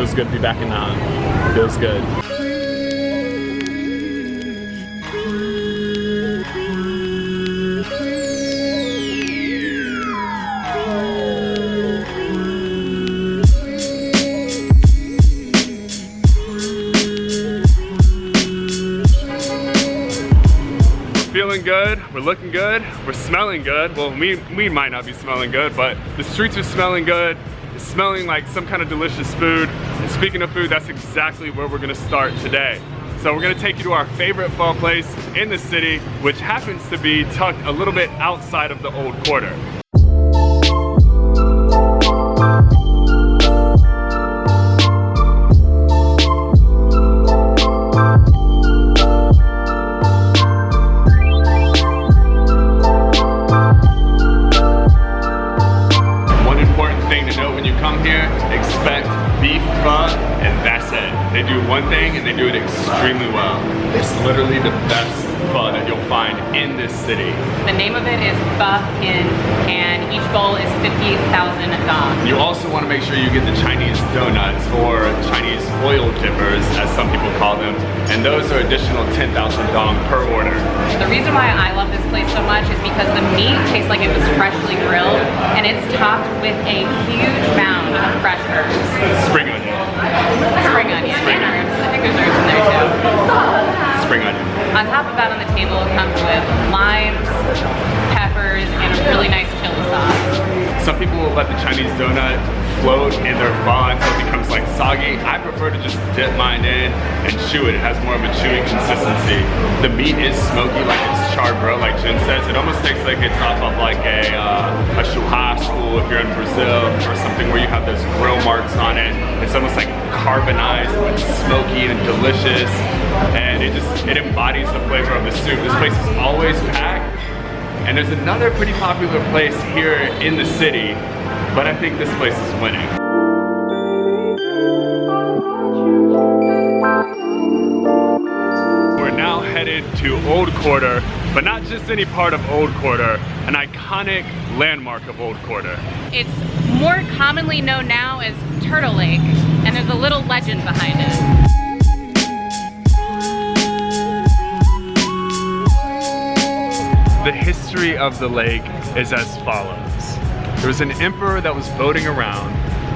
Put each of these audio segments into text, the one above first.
feels good to be back in Naan. Feels good. Feeling good, we're looking good, we're smelling good. Well, we might not be smelling good, but the streets are smelling good. It's smelling like some kind of delicious food. And speaking of food, that's exactly where we're gonna start today. So we're gonna take you to our favorite pho place in the city, which happens to be tucked a little bit outside of the old quarter. They do one thing and they do it extremely well. It's literally the best pho that you'll find in this city. The name of it is Pho Hin, and each bowl is 50,000 dong. You also want to make sure you get the Chinese donuts, or Chinese oil dippers as some people call them, and those are additional 10,000 dong per order. The reason why I love this place so much is because the meat tastes like it was freshly grilled, and it's topped with a huge mound of fresh herbs. Spring onion. Spring onion and herbs. I think there's herbs in there too. Spring onion. On top of that, on the table, it comes with limes, peppers, and a really nice chili sauce. Some people will let the Chinese donut float in their pho until it becomes like soggy. I prefer to just dip mine in and chew it. It has more of a chewy consistency. The meat is smoky, like it's charbroiled, like Jin says. It almost tastes like it's off of like a churrasco if you're in Brazil, or something where you have those grill marks on it. It's almost like carbonized, but smoky and delicious, and it embodies the flavor of the soup. This place is always packed, and there's another pretty popular place here in the city, but I think this place is winning. We're now headed to Old Quarter, but not just any part of Old Quarter, an iconic landmark of Old Quarter. It's more commonly known now as Turtle Lake, and there's a little legend behind it. The history of the lake is as follows. There was an emperor that was boating around.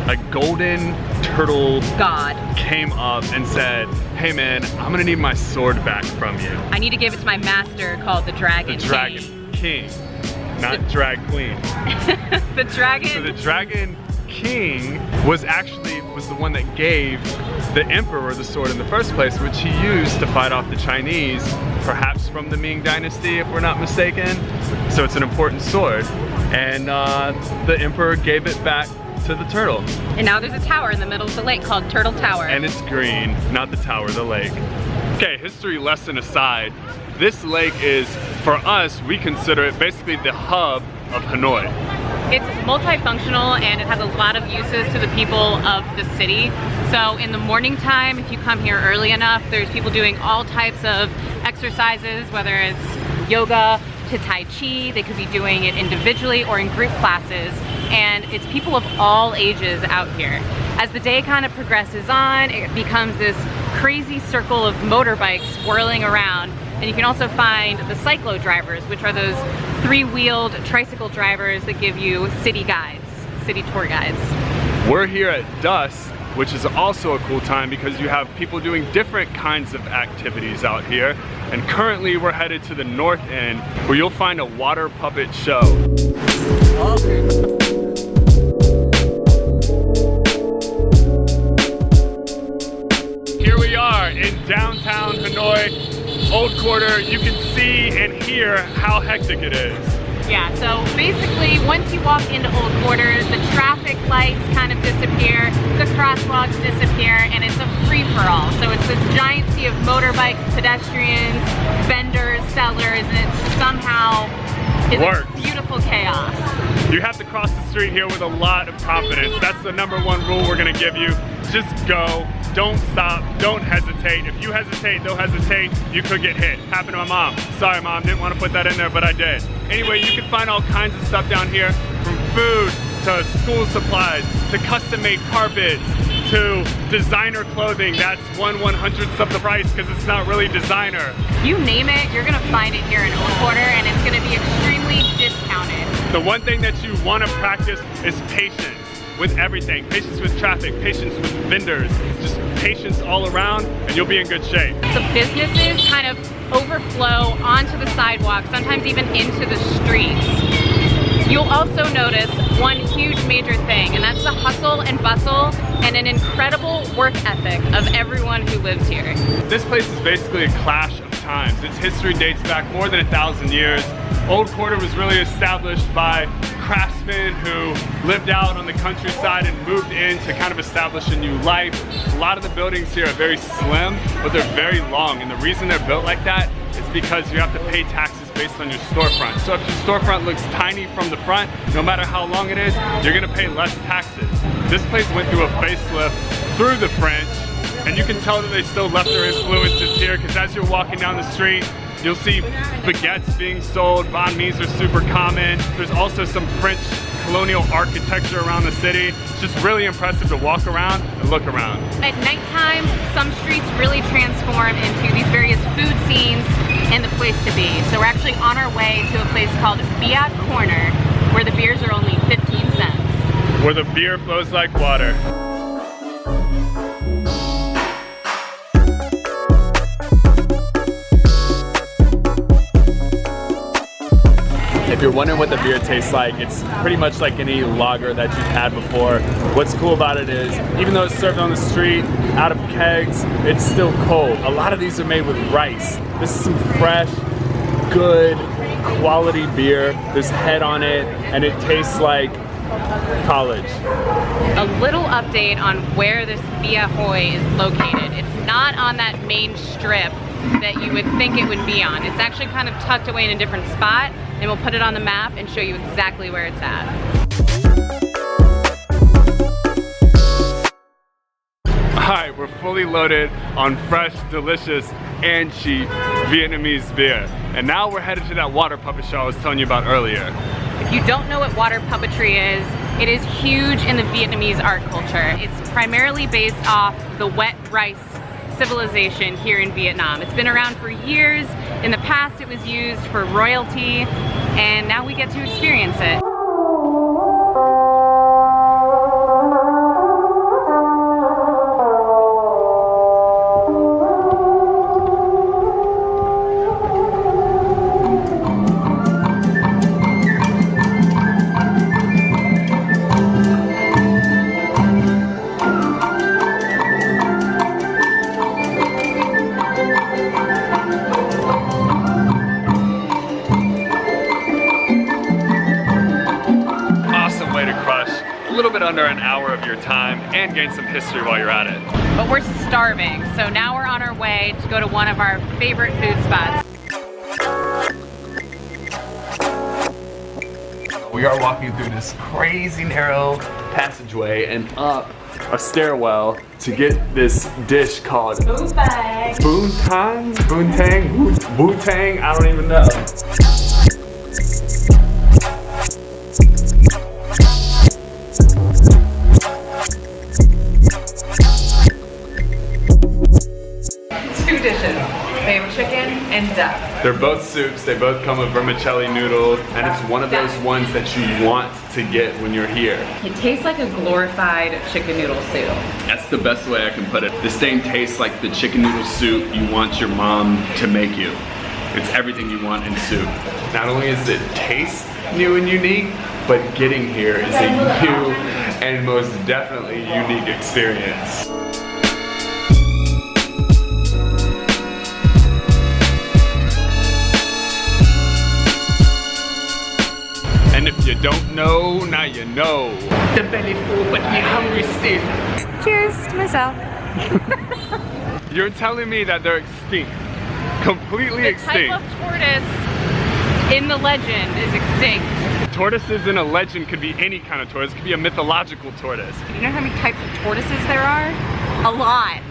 A golden turtle god came up and said, hey man, I'm gonna need my sword back from you. I need to give it to my master called the Dragon King. The Dragon King, not drag queen. The dragon. So the Dragon King was the one that gave the emperor the sword in the first place, which he used to fight off the Chinese, perhaps from the Ming Dynasty, if we're not mistaken. So it's an important sword. And the emperor gave it back to the turtle. And now there's a tower in the middle of the lake called Turtle Tower. And it's green, not the tower, the lake. Okay, history lesson aside, this lake is, for us, we consider it basically the hub of Hanoi. It's multifunctional and it has a lot of uses to the people of the city. So in the morning time, if you come here early enough, there's people doing all types of exercises, whether it's yoga to Tai Chi. They could be doing it individually or in group classes. And it's people of all ages out here. As the day kind of progresses on, it becomes this crazy circle of motorbikes swirling around. And you can also find the cyclo drivers, which are those three-wheeled tricycle drivers that give you city guides, city tour guides. We're here at dusk, which is also a cool time because you have people doing different kinds of activities out here. And currently we're headed to the north end where you'll find a water puppet show. Here we are in downtown Hanoi, Old Quarter. You can see and hear how hectic it is. Yeah, so basically once you walk into Old Quarter, the traffic lights kind of disappear, the crosswalks disappear, and it's a free-for-all. So it's this giant sea of motorbikes, pedestrians, vendors, sellers, and it somehow is a beautiful chaos. You have to cross the street here with a lot of confidence. That's the #1 rule we're gonna give you. Just go, don't stop, don't hesitate. If you hesitate, they'll hesitate, you could get hit. Happened to my mom. Sorry mom, didn't want to put that in there, but I did. Anyway, you can find all kinds of stuff down here, from food to school supplies to custom-made carpets to designer clothing that's 1/100th of the price because it's not really designer. You name it, you're gonna find it here in Fiat Corner, and it's gonna be extremely discounted. The one thing that you want to practice is patience with everything. Patience with traffic, patience with vendors, just patience all around, and you'll be in good shape. The businesses kind of overflow onto the sidewalk, sometimes even into the streets. You'll also notice one huge major thing, and that's the hustle and bustle and an incredible work ethic of everyone who lives here. This place is basically a clash of times. Its history dates back more than 1,000 years. Old Corner was really established by craftsmen who lived out on the countryside and moved in to kind of establish a new life. A lot of the buildings here are very slim, but they're very long, and the reason they're built like that is because you have to pay taxes based on your storefront. So if your storefront looks tiny from the front, no matter how long it is, you're gonna pay less taxes. This place went through a facelift through the French, and you can tell that they still left their influences here, because as you're walking down the street, you'll see baguettes being sold, banh mi's are super common. There's also some French colonial architecture around the city. It's just really impressive to walk around and look around. At nighttime, some streets really transform into these various food scenes and the place to be. So we're actually on our way to a place called Fiat Corner, where the beers are only 15 cents. Where the beer flows like water. If you're wondering what the beer tastes like, it's pretty much like any lager that you've had before. What's cool about it is, even though it's served on the street, out of kegs, it's still cold. A lot of these are made with rice. This is some fresh, good, quality beer. There's head on it, and it tastes like college. A little update on where this Fiat Corner is located. It's not on that main strip that you would think it would be on. It's actually kind of tucked away in a different spot, and we'll put it on the map and show you exactly where it's at. Alright, we're fully loaded on fresh, delicious, and cheap Vietnamese beer. And now we're headed to that water puppet show I was telling you about earlier. If you don't know what water puppetry is, it is huge in the Vietnamese art culture. It's primarily based off the wet rice civilization here in Vietnam. It's been around for years. In the past, it was used for royalty, and now we get to experience it. A little bit under an hour of your time and gain some history while you're at it. But we're starving, so now we're on our way to go to one of our favorite food spots. We are walking through this crazy narrow passageway and up a stairwell to get this dish called Boontang, Bootang, I don't even know. Dishes. They have chicken and duck. They're both soups, they both come with vermicelli noodles, and it's one of those ones that you want to get when you're here. It tastes like a glorified chicken noodle soup. That's the best way I can put it. This thing tastes like the chicken noodle soup you want your mom to make you. It's everything you want in soup. Not only does it taste new and unique, but getting here is a new and most definitely unique experience. And if you don't know, now you know. The belly full, but me hungry still. Cheers to myself. You're telling me that they're extinct. Completely extinct. The type of tortoise in the legend is extinct. Tortoises in a legend could be any kind of tortoise. It could be a mythological tortoise. You know how many types of tortoises there are? A lot.